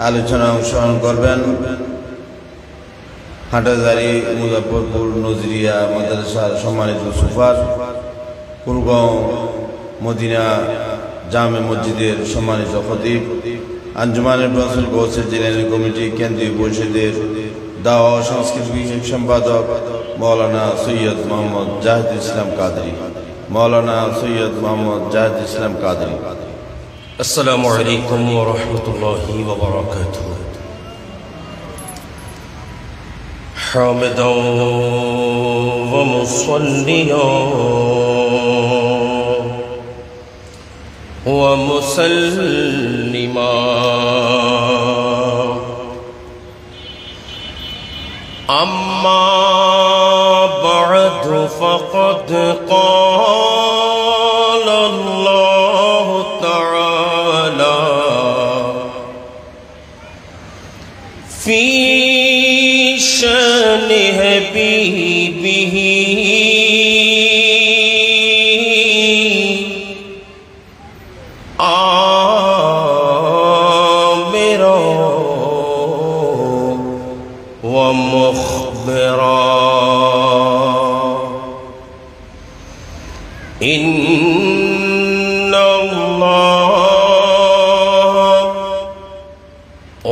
আলোচনা অংশগ্রহণ করবেন হাটাজারি মুজাফফরপুর নজরিয়া মাদ্রাসার সম্মানিত সুফার, কুলগাঁও মদিনা জামে মসজিদের সম্মানিত খতিব, আঞ্জুমানের ব্রাসেল গৌসে জিলানী কমিটি কেন্দ্রীয় পরিষদের দাওয়া ও সংস্কৃতি বিষয়ক সম্পাদক মৌলানা সৈয়দ মোহাম্মদ জাহিদ ইসলাম কাদরি। মৌলানা সৈয়দ মোহাম্মদ জাহিদ ইসলাম কাদরি। আসসালামু আলাইকুম ওয়া রাহমাতুল্লাহি ওয়া বারাকাতুহু। হামিদাও ওয়া মুসাল্লিয়ান ওয়া মুসাল্লিমান আম্মা বা'দু ফাকাদ ক্বালা আল্লাহু তাআলা ফি শানি হাবিবিহি আমিরা ওয়া মুখবিরা ইন্নাল্লাহ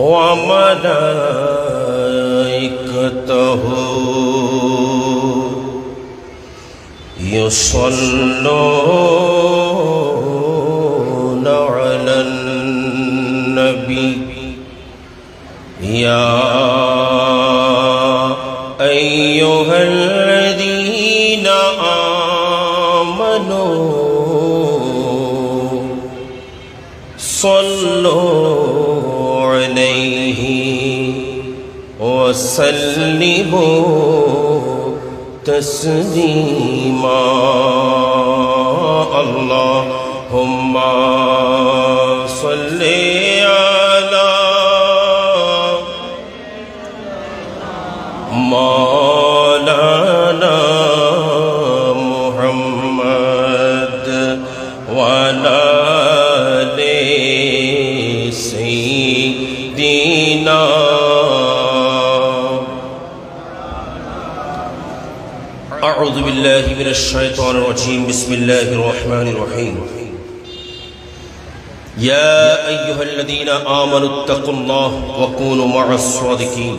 ওয়া মালাইকাতাহু ইউসাল্লুনা আলান নবী ইয়া আইয়ুহাল্লাযীনা আমানু সাল্লু আলাইহি ওয়া সাল্লিমু তাসলিমা। আল্লাহুম্মা সাল্লি আলা মাওলানা মুহাম্মদ ওয়া আলা আলি সাইয়্যিদিনা। أعوذ بالله من الشيطان الرجيم بسم الله الرحمن الرحيم يا أيها الذين آمنوا اتقوا الله وكونوا مع الصادقين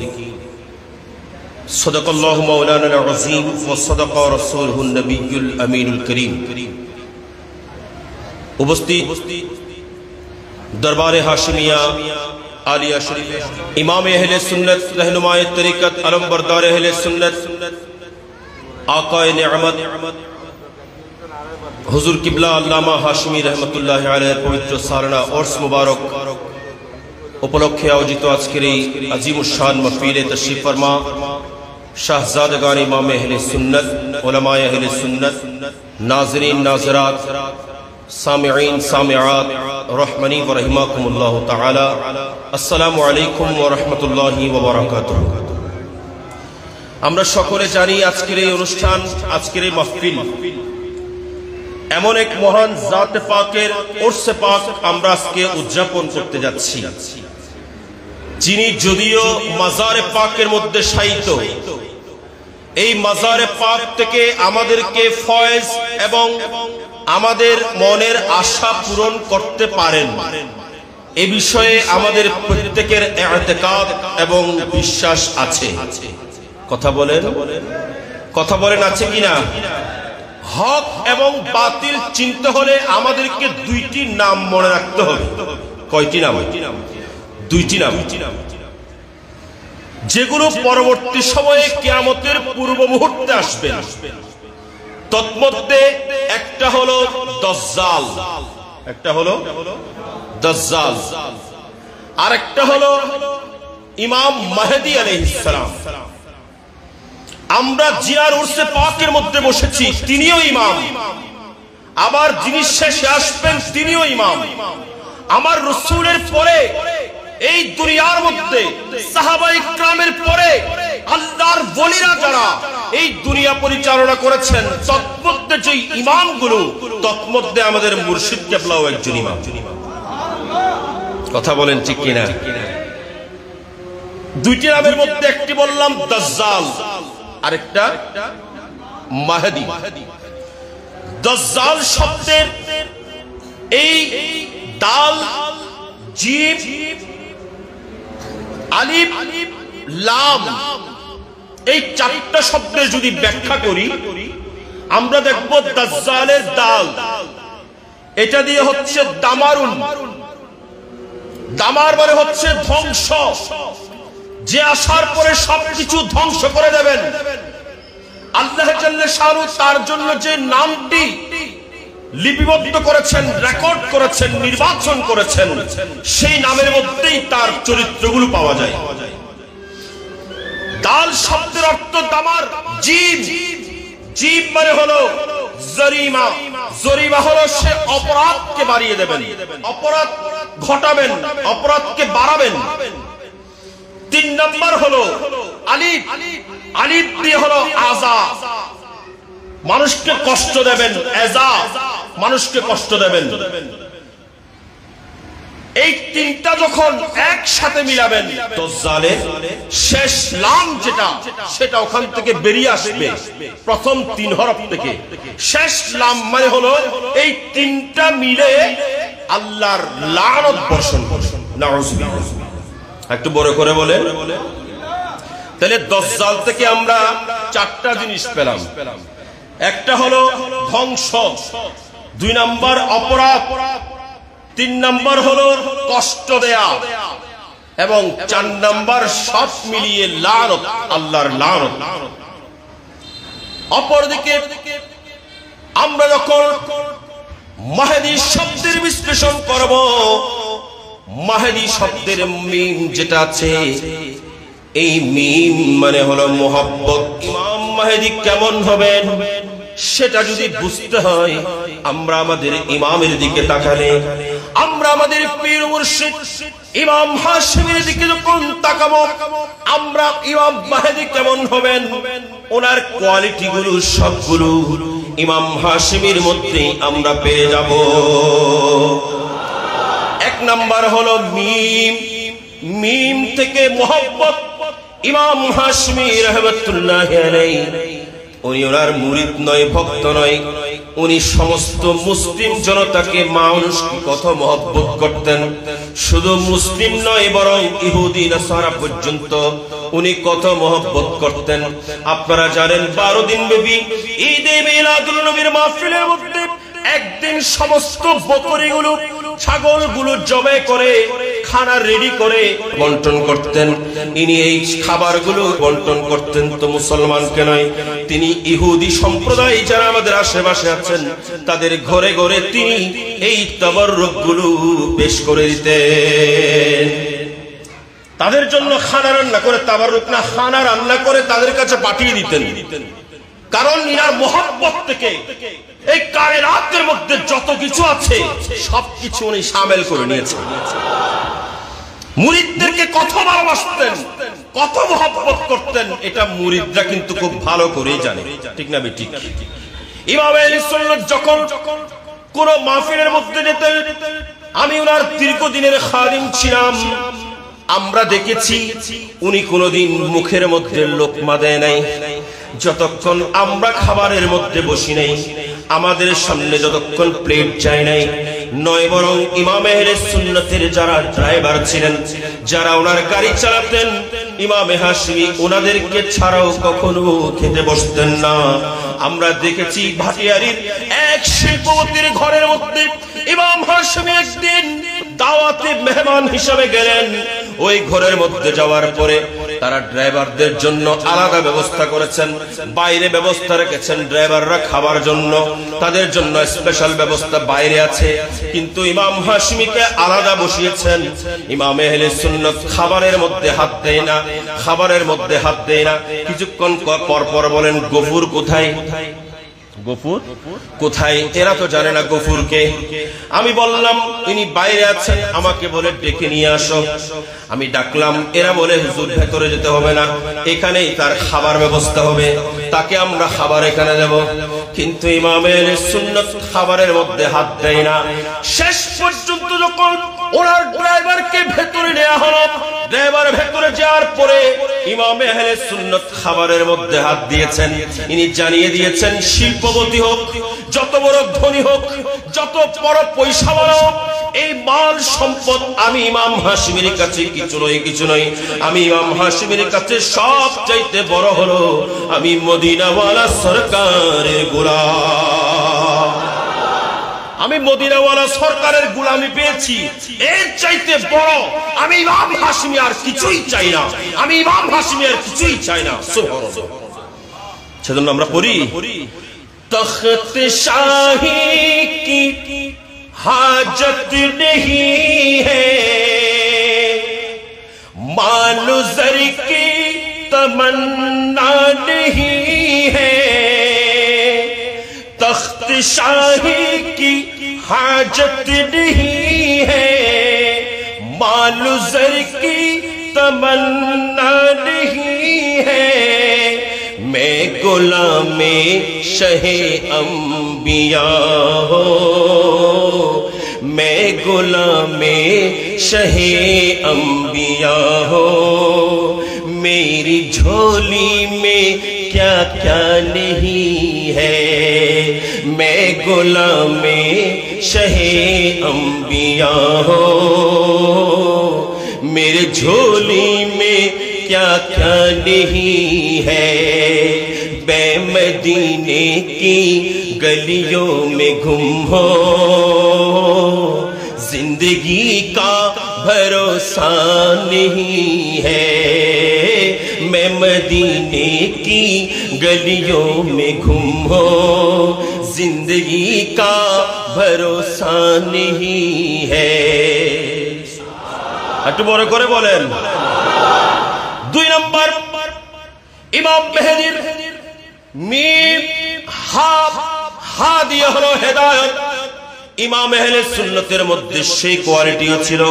صدق الله مولانا العظيم وصدق رسوله النبي الأمين الكريم উপস্থিত দরবারে হাশিমিয়া আলিয়া শরীফ ইমাম আহলে সুন্নাত रहनुमाए तरीक़त अलमबरदार अहले सुन्नत आकाए नेअमत हुजूर किबला अल्लामा हाशिमी रहमतुल्लाहि अलैहि पवित्र सालाना उर्स मुबारक उपलक्षे आयोजित आजकेर এই আজিমুশ-শান মাহফিলে তশরিফ ফরমা শাহজাদাগান ইমাম আহলে সুন্নাত উলামায়ে আহলে সুন্নাত নাজরিন নাজরাত সামিঈন সামিআত রহমানি ওয়া রাহিমাকুমুল্লাহ তাআলা। আসসালামু আলাইকুম ওয়া রাহমাতুল্লাহি ওয়া বারাকাতুহু। আমরা সকলে জানি আজকের এই অনুষ্ঠান, আজকের এই মাহফিল এমন এক মহান জাতে পাকের উরসে পাক আমরা আজকে উদযাপন করতে যাচ্ছি, যিনি যদিও মাজারে পাকের মধ্যে শায়িত, এই মাজারে পাক থেকে আমাদেরকে ফয়েজ এবং আমাদের মনের আশা পূরণ করতে পারেন, এ বিষয়ে আমাদের প্রত্যেকের ইতিকাদ এবং বিশ্বাস আছে। কথা বলেন আছে কিনা? হক এবং বাতিল চিনতে হলে আমাদেরকে দুইটি নাম মনে রাখতে হবে। কয়টি নাম? দুইটি নাম, যেগুলো পরবর্তী সময়ে কিয়ামতের পূর্ব মুহূর্তে আসবে। তন্মধ্যে একটা হলো দাজ্জাল, আর একটা হলো ইমাম মাহদী আলাইহিস সালাম। আমরা জিয়ার উরসে পাকের মধ্যে বসেছি, তিনিও ইমাম। আবার যিনি শেষে আসবেন তিনিও ইমাম। আমার রাসূলের পরে এই দুনিয়ার মধ্যে সাহাবায়ে ইকরামের পরে আল্লাহর ওলিরা যারা এই দুনিয়া পরিচালনা করেছেন, তন্মধ্যে যে ইমামগুলো, তন্মধ্যে আমাদের মুর্শিদ কেবলাও একজন ইমাম। কথা বলেন ঠিক কিনা? দুইটি নামের মধ্যে একটি বললাম দাজ্জাল, আরেকটা মাহদী। দাজ্জাল শব্দের এই দাল, জিম, আলিফ, লাম এই চারটা শব্দের যদি ব্যাখ্যা করি আমরা দেখব দাজ্জালের দাল এটা দিয়ে হচ্ছে দামারুন। দামার মানে হচ্ছে ধ্বংস, যে আসার পরে সবকিছু ধ্বংস করে দেবেন। আল্লাহ জাল্লে শানু তার জন্য যে নামটি লিপিবদ্ধ করেছেন, রেকর্ড করেছেন, নির্বাচন করেছেন, সেই নামের মধ্যেই তার চরিত্রগুলো পাওয়া যায়। দাল শব্দের অর্থ দামার। জিম, জিম মানে হলো জরিমা। জরিমা হলো সে অপরাধকে বাড়িয়ে দেবেন, অপরাধ ঘটাবেন, অপরাধকে বাড়াবেন। 3 নম্বর হলো আলিফ। আলিফ দিয়ে হলো আযা, মানুষকে কষ্ট দেবেন। এজা, মানুষকে কষ্ট দেবেন। এই তিনটা যখন একসাথে মিলাবেন দাজ্জালের শেষ লাম যেটা, সেটা ওখান থেকে বেরিয়ে আসবে প্রথম 3 হরফ থেকে। শেষ লাম মানে হলো এই তিনটা মিলে আল্লাহর লানত বর্ষণ করবেন। নাউযুবিল্লাহ। একটু বড় করে বলে। তাহলে দাজ্জাল থেকে আমরা 4টা জিনিস পেলাম। একটা হলো ধ্বংস, 2 নম্বর অপরাধ, 3 নম্বর হলো কষ্ট দেয়া, এবং 4 নম্বর সব মিলিয়ে লানত, আল্লাহর লানত। অপরদিকে আমরা যখন মাহদী শব্দের বিশ্লেষণ করব, মাহদী শব্দের মিম যেটা আছে, এই মিম মানে হলো মোহাব্বত। ইমাম মাহদী কেমন হবেন সেটা যদি বুঝতে হয় আমরা আমাদের ইমামের দিকে তাকালে, আমরা আমাদের পীর মুর্শিদ ইমাম হাশিমের দিকে যখন তাকাবো, আমরা ইমাম মাহদী কেমন হবেন ওনার কোয়ালিটি গুলো সবগুলো ইমাম হাশিমের মধ্যে আমরা পেয়ে যাব। 1 নম্বর হলো মিম। মিম থেকে মোহাব্বত। ইমাম হাশমি রাহমাতুল্লাহি আলাইহি উনি ওনার মুরিদ নয়, ভক্ত নয়, উনি সমস্ত মুসলিম জনতাকে, মানুষকে কত মহব্বত করতেন। শুধু মুসলিম নয় বরং ইহুদি নাসারা পর্যন্ত উনি কত মহব্বত করতেন। আপনারা জানেন 12 দিন ব্যাপী ঈদে মিলাদুন নবীর মাহফিলের মধ্যে একদিন সমস্ত বকরিগুলো, ছাগলগুলো জবে করে খানা রেডি করে বন্টন করতেন। ইনি এই খাবারগুলো বন্টন করতেন তো মুসলমানকে নয়, তিনি ইহুদি সম্প্রদায় যারা আমাদের আশেপাশে আছেন তাদের ঘরে ঘরে তিনি এই তাবাররুকগুলো পেশ করে দিতেন। তাদের জন্য খানা রান্না করে, তাবাররুক না, খানা রান্না করে তাদের কাছে পাঠিয়ে দিতেন। কারণ ইনার মোহাব্বত থেকে এই কায়নাতের মধ্যে যত কিছু আছে সবকিছু উনি শামিল করে নিয়েছেন। মুরিদদেরকে কত ভালোবাসতেন, কত মহব্বত করতেন, এটা মুরিদরা কিন্তু খুব ভালো করেই জানে, ঠিক না বেঠিক? ইমাম আহলে সুন্নাত যখন কোন মাহফিলের মধ্যে যেতেন, আমি ওনার দীর্ঘদিনের খাদিম ছিলাম, আমরা দেখেছি উনি কোনদিন মুখের মধ্যে লোকমা দেয় নাই। যতক্ষণ আমরা খাবারের মধ্যে বসি নাই, আমাদের সামনে যতক্ষণ প্লেট চাই নাই, নয় বরং ইমাম আহলে সুন্নাতের যারা ড্রাইভার ছিলেন, যারা ওনার গাড়ি চালাতেন, ইমাম হাশমি ওনাদেরকে ছাড়াও কখনো খেতে বসতেন না। আমরা দেখেছি ভাটিয়ারির এক শিল্পপতির ঘরের মধ্যে ইমাম হাশমি একদিন দাওয়াতে মেহমান হিসেবে গেলেন। ওই ঘরের মধ্যে যাওয়ার পরে তারা ড্রাইভারদের জন্য আলাদা ব্যবস্থা করেছেন, বাইরে ব্যবস্থা রেখেছেন ড্রাইভাররা খাবার জন্য, তাদের জন্য স্পেশাল ব্যবস্থা বাইরে আছে, কিন্তু ইমাম হাশমিকে আলাদা বসিয়েছেন। ইমাম আহলে সুন্নাত খাবারের মধ্যে হাত দেয় না, খাবারের মধ্যে হাত দেয় না। কিছুক্ষণ পর পর বলেন, গফুর কোথায়? গফুর কোথায়? এরা তো জানে না গফুরকে। আমি বললাম ইনি বাইরে আছেন, আমাকে বলে ডেকে নিয়ে আসো। আমি ডাকলাম, এরা বলে হুজুর ভেতরে যেতে হবে না, এখানেই তার খাবার ব্যবস্থা হবে, তাকে আমরা খাবার এখানে দেব। কিন্তু ইমাম আহলে সুন্নাত খাবারের মধ্যে হাত দেয় না। শেষ পর্যন্ত যখন ওনার ড্রাইভারকে ভেতরে নেওয়া হলো, দেবার ভেতরে যাওয়ার পরে ইমামে আহলে সুন্নাত খাবারের মধ্যে হাত দিয়েছেন। ইনি জানিয়ে দিয়েছেন, শিল্পপতি হোক, যত বড় ধনী হোক, যত বড় পয়সাওয়ালা হোক, এই মাল সম্পদ আমি ইমাম হাশিমের কাছে কিছু নয়। আমি ইমাম হাশিমের কাছে সব চাইতে বড় হলো আমি মদিনাওয়ালা সরকারের গোলাম। আমি মদিনাওয়ালা সরকারের গোলামি পেয়েছি, এর চাইতে বড় আমি ইমাম হাশিমি আর কিছুই চাই না। আমি ইমাম হাশিমি আর কিছুই চাই না। সুবহানাল্লাহ। সেজন্য আমরা পড়ি, তখত শাহী কি हाजत नहीं है, मालो ज़र की तमन्ना नहीं है, तख्त शाही की हाजत नहीं है, मालो ज़र की तमन्ना नहीं है, मैं गुलामे शहे अंबिया हो, मैं गुलामे शहे अंबिया हो, मेरी झोली में क्या क्या नहीं है, मैं गुलामे शहे अंबिया हो, मेरे झोली में क्या क्या नहीं है, मदीने की गलियों में गुम हो, जिंदगी का भरोसा नहीं है, मैं मदीने की गलियों में गुम हो, जिंदगी का भरोसा नहीं है। একটু বড় করে বলেন। 2 নম্বর, ইমাম মেহেদীর মিম হা দিয়ে হলো হেদায়েত। ইমাম আহলে সুন্নাতের মধ্যে সেই কোয়ালিটিও ছিল।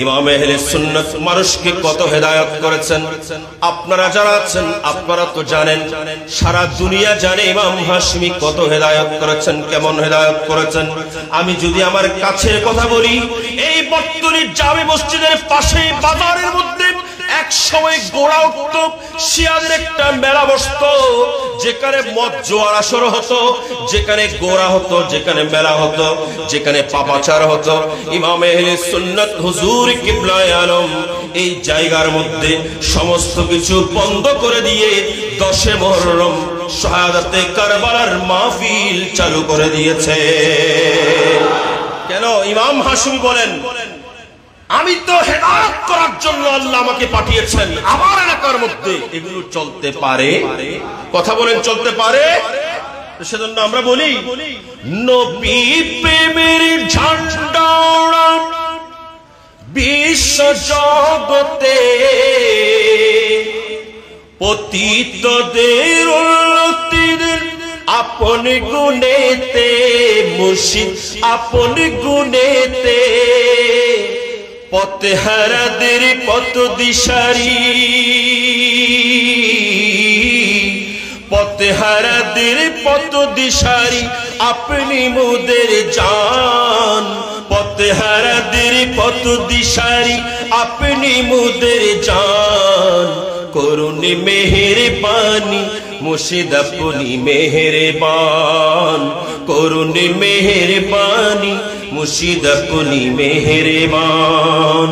ইমাম আহলে সুন্নাত মানুষকে কত হেদায়েত করেছেন। আপনারা যারা আছেন আপনারা তো জানেন, সারা দুনিয়া জানে ইমাম হাশমি কত হেদায়েত করেছেন, কেমন হেদায়েত করেছেন। আমি যদি আমার কাছের কথা বলি, এই বটতলীর জামে মসজিদের পাশে বাজারের মধ্যে এক সময় গোড়া উঠত, শিয়াদের একটা মেলা বসতো, যেখানে মদ জোয়ার আসর হতো, যেখানে গোড়া হতো, যেখানে মেলা হতো, যেখানে পাপাচার হতো। ইমাম আহলে সুন্নাত হুজুর কিবলায়ে আলম এই জায়গার মধ্যে সমস্ত কিছু বন্ধ করে দিয়ে 10 মুহররম শাহাদাতে কারবালার মাহফিল চালু করে দিয়েছে। কেন? ইমাম হাশিমি বলেন, আমি তো হেদায়েত করার জন্য আল্লাহ আমাকে পাঠিয়েছেন, আমার এলাকার মধ্যে এগুলো চলতে পারে। কথা বলেন, চলতে পারে। সেজন্য আমরা বলি, নবী প্রেমের ঝান্ডা ওড়ান বিশ্ব জগতে, পতিতদের উন্নতির আপন গুণেতে, মুর্শিদ আপন গুণেতে, পথ হারাদের পথ দিশারি, পথ হারাদের পথ দিশারি আপনি মুদের জান, পথ হারাদের পথ দিশারি আপনি মুদের জান, করুন মেহেরবানি মুর্শিদ আপনি মেহেরবান, করুন মেহেরবানি মুর্শিদ আপনি মেহেরবান।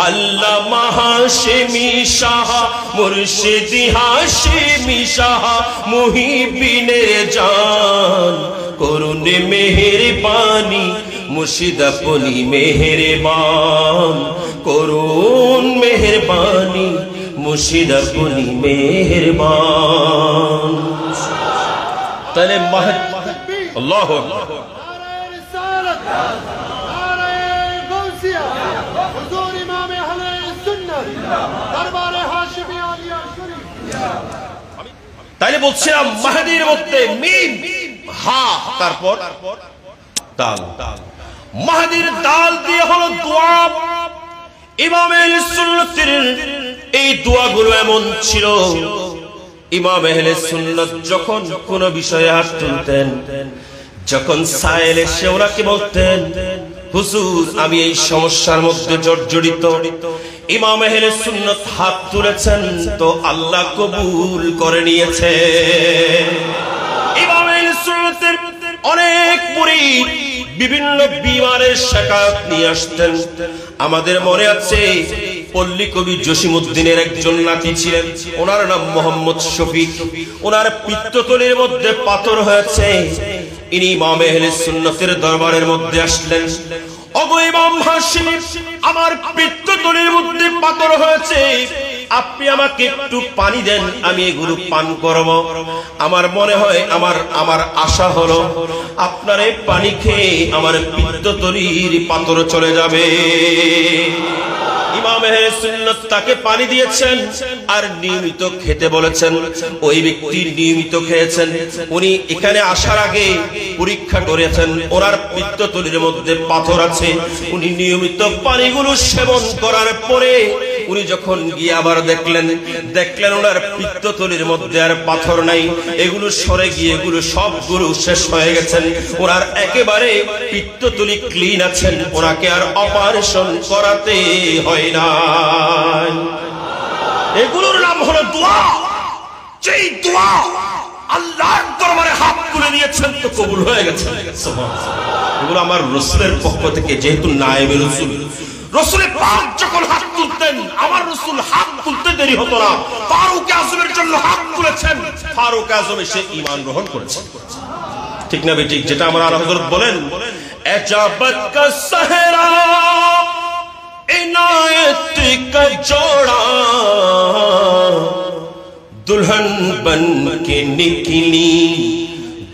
আল্লামা হাশেমি শাহ মুর্শিদ হাশেমি শাহ মুহিবিনের জান, করুন মেহেরবানি মুর্শিদ আপনি মেহেরবান, করুন মেহেরবানি মুর্শিদ আপনি মেহেরবান। তাহলে আল্লাহু আকবার। তাইলে বলছিলাম মাহদীর মধ্যে মিম হা, তারপর দাল। মাহদীর দাল দিয়ে হলো দোয়া। ইমাম আহলে সুন্নাতের এই দোয়াগুলো এমন ছিল, ইমাম আহলে সুন্নাত যখন কোন বিষয়ে হাত তুলতেন, যখন সায়েল এসে ওনাকে বলতেন হুজুর আমি এই সমস্যার মধ্যে জর্জরিত। ইমাম আহলে সুন্নাত হাত তুলেছেন তো আল্লাহ কবুল করে নিয়েছে। ইমাম আহলে সুন্নাতের অনেক মুরিদ বিভিন্ন বিমারের শিকায়ত নিয়ে আসতেন। আমাদের মনে আছে পল্লী কবি জসিমউদ্দিনের একজন নাতি ছিলেন, ওনার নাম মোহাম্মদ শফিক। ওনার পিত্তথলির মধ্যে পাথর হয়েছে। ইনি ইমাম আহলে সুন্নাতের দরবারের মধ্যে আসলেন। ওগো ইমাম হাশিমি, আমার পিত্তথলির মধ্যে পাথর হয়েছে, আপনি আমাকে একটু পানি দেন, আমি এগুলো পান করব। আমার মনে হয় আমার আশা হলো আপনার এই পানি খেয়ে আমার পিত্তথলির পাথর চলে যাবে। ইমাম আহলে সুন্নাত তাকে পানি দিয়েছেন আর নিয়মিত খেতে বলেছেন। ওই ব্যক্তি নিয়মিত খেয়েছেন। উনি এখানে আসার আগে পরীক্ষা করেছেন, ওনার পিত্তথলির মধ্যে পাথর আছে। উনি নিয়মিত পানিগুলো সেবন করার পরে উনি যখন গিয়ে আবার দেখলেন ওনার পিত্তথলির মধ্যে আর পাথর নাই, এগুলো সরে গিয়ে এগুলো সবগুলো শেষ হয়ে গেছেন। ওনার একেবারে পিত্তথলি ক্লিন আছেন, ওনাকে আর অপারেশন করাতে হয় না। এগুলোর নাম হলো দোয়া। যেই দোয়া আল্লাহর দরবারে হাত তুলে দিয়েছেন তো কবুল হয়ে গেছে। এগুলো আমার রাসূলের পক্ষ থেকে, যেহেতু নায়েবে রাসূল, রাসূল পাক যখন হাত তুলতেন আমার রাসূল হাত তুলতে দেরি হতো না। ফারুক আযমের জন্য হাত তুলেছেন, ফারুক আযম এসে ঈমান গ্রহণ করেছেন। ঠিক না বেঠিক? যেটা আমার আলা হযরত বলেন, এজাবত কা সাহরা इनायत का जोड़ा दुल्हन बन के निकली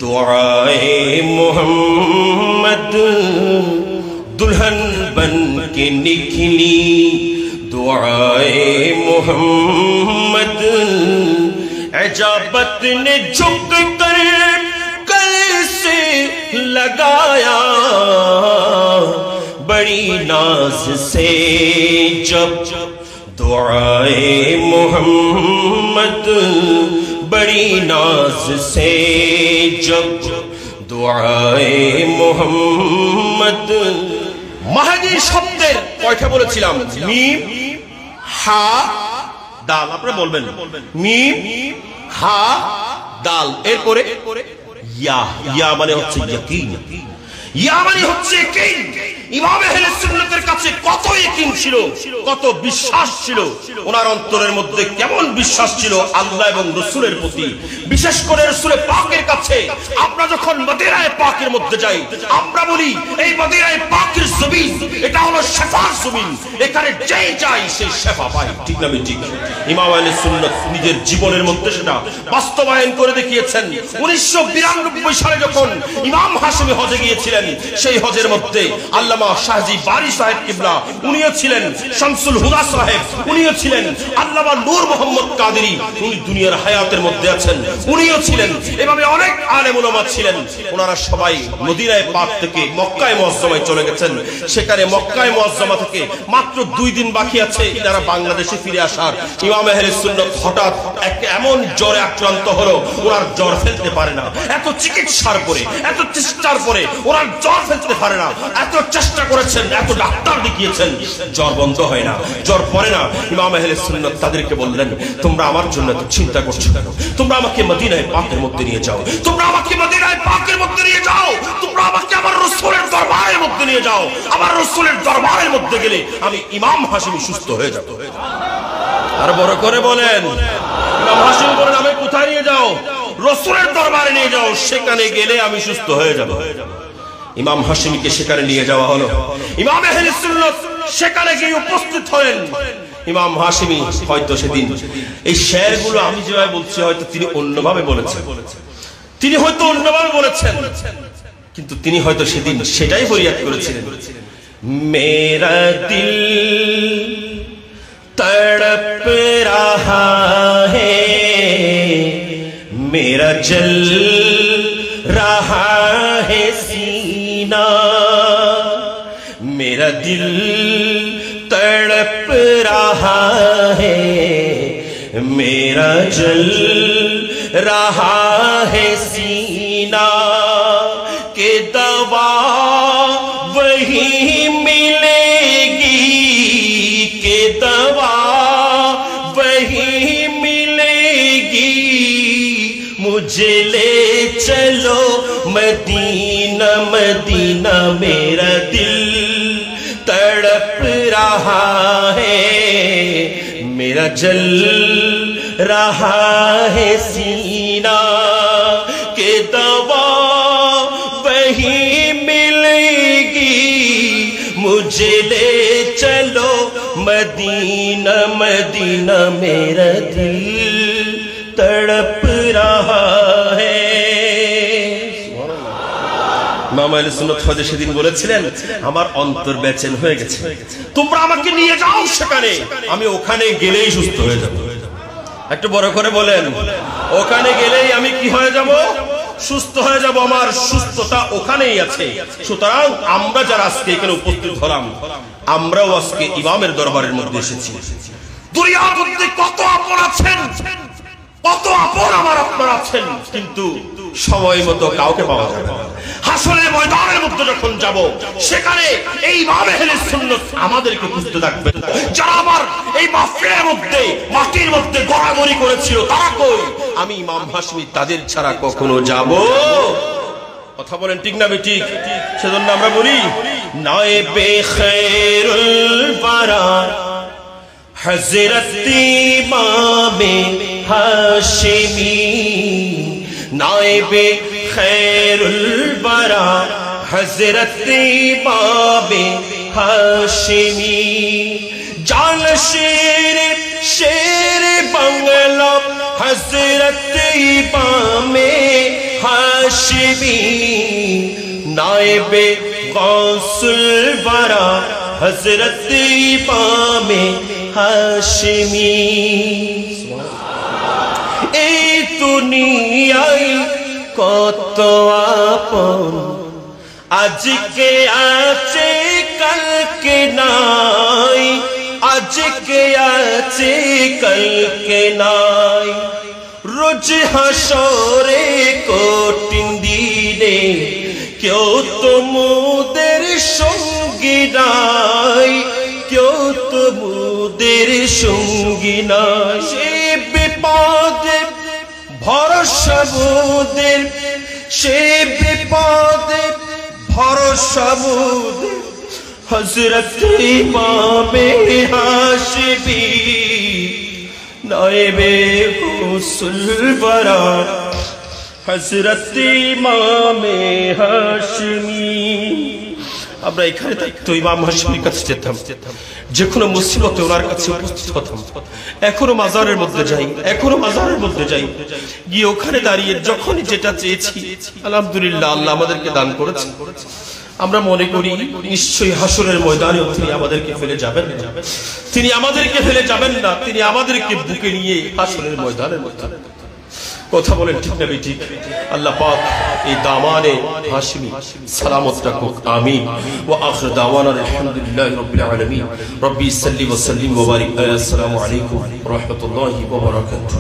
दुआए मोहम्मद, दुल्हन बन के निकली दुआए मोहम्मद। एजाबत ने झुक कर गले से लगाया बड़ी नाज से जब दुआए मोहम्मद, बड़ी नाज से जब दुआए मोहम्मद। মাহদী শব্দের কয়টা বলেছিলাম? মিম, হা, দাল। আপনারা বলবেন মিম, হা, দাল। এরপরে ইয়া। ইয়া মানে হচ্ছে ইয়াকিন। ইয়া মানে হচ্ছে ইয়াকিন। ইমাম আহলে সুন্নাতের কাছে কত ইয়াকিন ছিল, কত বিশ্বাস ছিল। ওনার অন্তরের মধ্যে কেমন বিশ্বাস ছিল আল্লাহ এবং রাসূলের প্রতি, বিশেষ করে রাসূল পাকের কাছে। আমরা যখন মদিনায়ে পাকের মধ্যে যাই আমরা বলি এই মদিনায়ে পাকের জমিন এটা হলো শিফার জমিন, এখানে যেই যায় সেই শিফা পায়। ঠিক না ঠিক? ইমাম আহলে সুন্নাত নিজের জীবনের মধ্যে সেটা বাস্তবায়ন করে দেখিয়েছেন। 1992 সালে যখন ইমাম হাশিমি হজে গিয়েছিলেন, সেই হজের মধ্যে আল্লামা শাহজি বারি সাহেব কিবলা উনিও ছিলেন, শামসুল হুদা সাহেব উনিও ছিলেন, আল্লামা নূর মোহাম্মদ কাদেরী উনি দুনিয়ার হায়াতের মধ্যে আছেন উনিও ছিলেন। এভাবে অনেক আলেম উলামা ছিলেন। ওনারা সবাই মদিনায়ে পাক থেকে মক্কায়ে মুআজ্জামায় চলে গেছেন। সেখানে মক্কায়ে মুআজ্জামা থেকে মাত্র 2 দিন বাকি আছে যারা বাংলাদেশে ফিরে আসার। ইমাম আহলে সুন্নাত হঠাৎ এমন জ্বরে আক্রান্ত হলো, ওনার জ্বর ফেলতে পারে না। এত চিকিৎসার পরে, এত চেষ্টার পরে ওনার জ্বর ফেলতে পারে না। এত চেষ্টা করেছেন, এত ডাক্তার দেখিয়েছেন, জ্বর বন্ধ হয় না, জ্বর পড়ে না। ইমাম আহলে সুন্নাত তাদেরকে বললেন, তোমরা আমার জন্য এত চিন্তা করছো কেন? তোমরা আমাকে মদিনায়ে পাকের মধ্যে নিয়ে যাও, তোমরা আমাকে মদিনায়ে পাকের মধ্যে নিয়ে যাও, তোমরা আমাকে আমার রাসূলের দরবারের মধ্যে নিয়ে যাও। আমার রাসূলের দরবারের মধ্যে গেলে আমি ইমাম হাশিমি সুস্থ হয়ে যাব। আর বড় করে বলেন, ইমাম হাশিমি বলেন আমি কোথায় নিয়ে যাও? রাসূলের দরবারে নিয়ে যাও, সেখানে গেলে আমি সুস্থ হয়ে যাব। ইমাম হাশিমিকে সেখানে নিয়ে যাওয়া হলো। ইমাম আহলে সুন্নাত সেখানে গিয়ে উপস্থিত হলেন। ইমাম হাশিমি হয়তো সেদিন এই শেরগুলো আমি যেভাবে বলছি হয়তো তিনি অন্যভাবে বলেছেন, তিনি হয়তো অন্যভাবে বলেছেন, কিন্তু তিনি হয়তো সেদিন সেটাই ফরিয়াদ করেছিলেন, মেরা দিল তড়প রাহা হ্যায়, মেরা জল রাহা হ্যায় सीना, मेरा दिल तड़प रहा है, मेरा जल रहा है सीना, के दवा वही मुझे ले चलो मदीना मदीना मेरा दिल तड़प रहा है मेरा जल रहा है सीना के दवा वही मिलेगी मुझे ले चलो मदीना मदीना मेरा दिल तड़प रहा है। ইমাম আহলে সুন্নাত হযরত সেদিন বলেছিলেন আমার অন্তর বেচেন হয়ে গেছে, তোমরা আমাকে নিয়ে যাও সেখানে, আমি ওখানে গেলেই সুস্থ হয়ে যাব। একটু বড় করে বলেন, ওখানে গেলেই আমি কি হয়ে যাব? সুস্থ হয়ে যাব। আমার সুস্থতা ওখানেই আছে। সুতরাং আমরা যারা আজকে এখানে উপস্থিত হলাম, আমরাও আজকে ইমামের দরবারের মধ্যে এসেছি। দুনিয়ার মধ্যে কত আপন আছেন, কত আপন আমার আপনার আছেন, কিন্তু সময় মতো কাউকে পাওয়া যাবে না। হাসরের ময়দানের মধ্যে যখন যাব, সেখানে এই ইমাম আহলে সুন্নাত আমাদেরকে খুঁজতে থাকবে। যারা আমার এই মাহফিলের মধ্যে মাটির মধ্যে গড়াগড়ি করেছিল, তারা কই? আমি ইমাম হাশমি তাদের ছাড়া কখনো যাব? কথা বলেন ঠিক না বেঠিক? সেজন্য আমরা বলি নায়েবে খায়রুল বারা হযরত ইমামে হাশমি, নায়েবে খায়রুল বারা হযরত ইমামে হাশমি, জানশীর শের বাংলা হযরত ইমামে হাশমি, নায়েবে গাউসুল বারা হযরত ইমামে হাশমি। এই দুনিয়ায় কত আপন আজকে আছে কালকে নাই, আজকে আছে কালকে নাই। রোজ হাসরে কঠিন দিনে কেউ তো মোদের সঙ্গী নাই, কেউ তো মোদের সঙ্গী নাই। সে বিপদে ভরসা মোদের, সে বিপদে ভরসা মোদের হযরত ইমামে হাশমি, নায়েবে গাউসুল বারা হযরত ইমামে হাশমি। আমরা এখানে থাকতো ইমাম হাশমির কাছে যেতাম, যে কোনো মুসিবতে ওনার কাছে উপস্থিত হতাম। এখনো মাজারের মধ্যে যাই, এখনো মাজারের মধ্যে যাই, গিয়ে ওখানে দাঁড়িয়ে যখনই যেটা চেয়েছি আলহামদুলিল্লাহ আল্লাহ আমাদেরকে দান করেছেন। আমরা মনে করি নিশ্চয়ই হাসরের ময়দানে তিনি আমাদেরকে ফেলে যাবেন না, তিনি আমাদেরকে ফেলে যাবেন না, তিনি আমাদেরকে বুকে নিয়ে হাসরের ময়দানের মধ্যে। কথা বলেন ঠিক না বেঠিক? আল্লাহ পাক এই দামানে হাশমি সালামত রাখুক, আমিন। ওয়া আখির দাওয়ানা আলহামদুলিল্লাহি রাব্বিল আলামিন। রব্বি সাল্লি ওয়া সাল্লিম ওয়া বারিক। আসসালামু আলাইকুম ওয়া রাহমাতুল্লাহি ওয়া বারাকাতুহু।